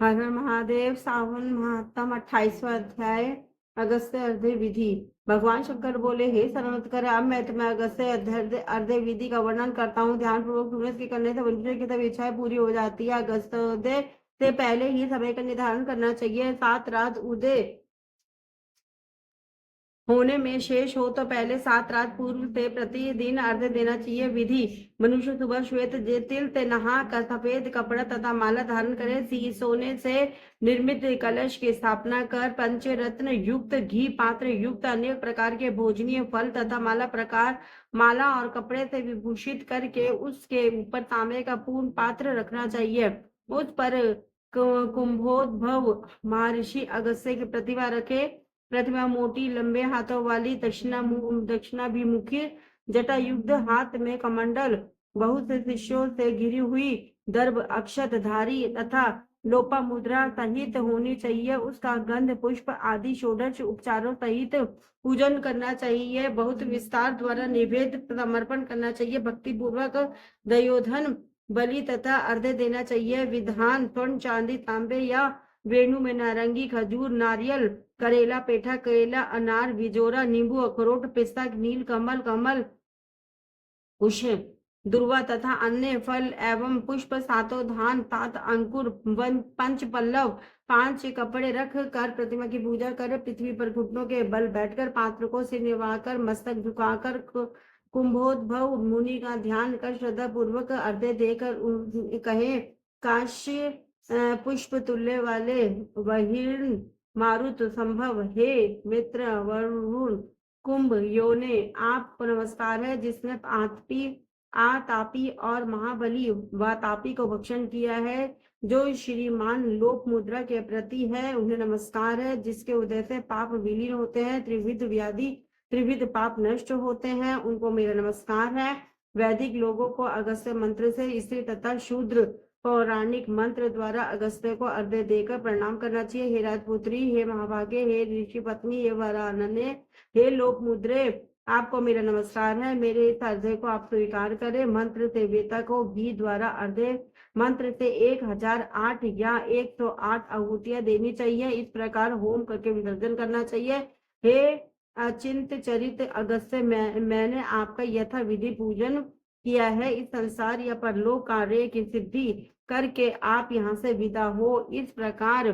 हर हर महादेव। सावन महात्म 28वां अध्याय। अगस्त्य अर्धे विधि। भगवान शंकर बोले, हे सर्वोत्कर, अब मैं तुम्हें अगस्त्य अर्धे विधि का वर्णन करता हूँ। ध्यान पूर्वक सुनो। इसके करने से मनुष्य की सब इच्छाएं पूरी हो जाती है। अगस्त्योदय से पहले ही समय का निर्धारण करना चाहिए। 7 रात उदय होने में शेष हो तो पहले 7 रात पूर्व से प्रतिदिन अर्घ्य देना चाहिए। विधि: मनुष्य सुबह श्वेत तिल से नहा कर सफेद कपड़ा तथा माला धारण करे। सोने से निर्मित कलश की स्थापना कर पंचरत्न युक्त घी पात्र युक्त अनेक प्रकार के भोजनीय फल तथा माला और कपड़े से विभूषित करके उसके ऊपर तांबे का पूर्ण पात्र रखना चाहिए। उस पर कुंभोद्भव महर्षि अगस्त्य की प्रतिमा मोटी लंबे हाथों वाली दक्षिणाभिमुखी जटा युक्त, हाथ में कमंडल, बहुत से शिष्यों से घिरी हुई, दर्भ अक्षत धारी तथा लोपा मुद्रा सहित होनी चाहिए। उसका गंध पुष्प आदि षोडश उपचारों सहित पूजन करना चाहिए। बहुत विस्तार द्वारा निवेद समर्पण करना चाहिए। भक्ति पूर्वक दयोधन बलि तथा अर्घ्य देना चाहिए। विधान: स्वर्ण चांदी तांबे या वेणु में नारंगी, खजूर, नारियल, करेला, पेठा, केला, अनार, बिजोरा, नींबू, अखरोट, पिस्ता, नील कमल, कुश, दुर्वा तथा अन्य फल एवं पुष्प, सातों धान, 7 अंकुर, 5 पल्लव, 5 कपड़े रख कर प्रतिमा की पूजा कर पृथ्वी पर घुटनों के बल बैठकर पात्र को सिर निभाकर मस्तक झुकाकर कुंभोद्भव मुनि का ध्यान कर श्रद्धा पूर्वक अर्घ्य देकर कहे, काश्य पुष्प तुल्य वाले वहीर्ण मारुत संभव, हे मित्र वरुण कुंभ योने, आपको नमस्कार है। जिसने आतापी और महाबली वातापी को भक्षण किया है, जो श्रीमान लोक मुद्रा के प्रति है, उन्हें नमस्कार है। जिसके उदय से पाप विलीन होते हैं, त्रिविध पाप नष्ट होते हैं, उनको मेरा नमस्कार है। वैदिक लोगों को अगस्त्य मंत्र से स्त्री तथा शूद्र पौराणिक मंत्र द्वारा अगस्त्य को अर्घ्य देकर प्रणाम करना चाहिए। हे राजपुत्री, हे महाभागे, हे ऋषि पत्नी, हे वरानने, हे लोक मुद्रे, आपको मेरा नमस्कार है। मेरे इस अर्घ्य को आप स्वीकार करें। मंत्र से वेता को घी द्वारा अर्घ्य मंत्र से 1008 या 108 आहुतियां देनी चाहिए। इस प्रकार होम करके विसर्जन करना चाहिए। हे अचिंत चरित अगस्त्य, मैंने आपका यथा विधि पूजन किया है। इस संसार या परलोक कार्य की सिद्धि करके आप यहाँ से विदा हो। इस प्रकार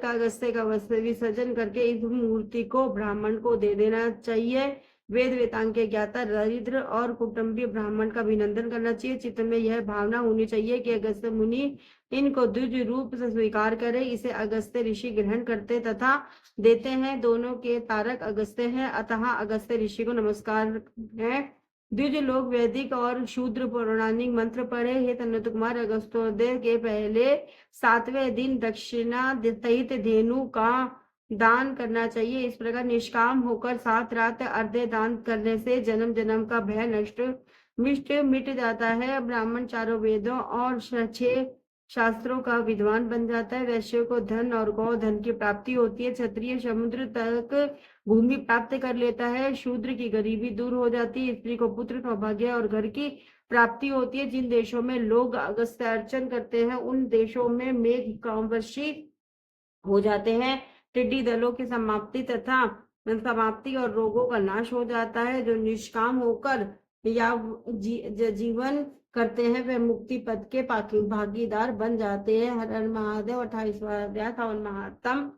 अगस्त्य का विसर्जन करके इस मूर्ति को ब्राह्मण को दे देना चाहिए। वेद वेतांग के ज्ञाता दरिद्र और कुटुंबी ब्राह्मण का अभिनंदन करना चाहिए। चित्त में यह भावना होनी चाहिए कि अगस्त्य मुनि इनको द्विज रूप से स्वीकार करे। इसे अगस्त्य ऋषि ग्रहण करते तथा देते हैं। दोनों के तारक अगस्त्य हैं, अतः अगस्त्य ऋषि को नमस्कार है। द्विज लोग वैदिक और शूद्र पौराणिक मंत्र पढ़े। हे तन्नत कुमार, अगस्त्योदय के पहले 7वें दिन दक्षिणा सहित धेनु का दान करना चाहिए। इस प्रकार निष्काम होकर 7 रात अर्घ्य दान करने से जन्म जन्म का भय मिट जाता है। ब्राह्मण चारों वेदों और 6 शास्त्रों का विद्वान बन जाता है। वैश्य को धन और गौ धन की प्राप्ति होती है। क्षत्रिय समुद्र तक भूमि प्राप्त कर लेता है। शूद्र की गरीबी दूर हो जाती है। स्त्री को पुत्र, सौभाग्य और घर की प्राप्ति होती है। जिन देशों में लोग अगस्त्य अर्चन करते हैं, उन देशों में मेघ कामवर्षी हो जाते हैं। टिड्डी दलों की समाप्ति और रोगों का नाश हो जाता है। जो निष्काम होकर या जीवन करते हैं, वे मुक्ति पद के भागीदार बन जाते हैं। हर हर महादेव। 28वां अध्याय। सावन महात्म।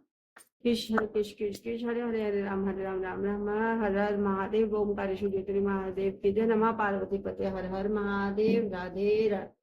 कृष्ण कृष्ण कृष्ण हरे हरे, हरे राम राम राम हर हर महादेव। ओमकारेश्वर महादेव की जय। नमः पार्वती पते। हर हर महादेव। राधे राधे।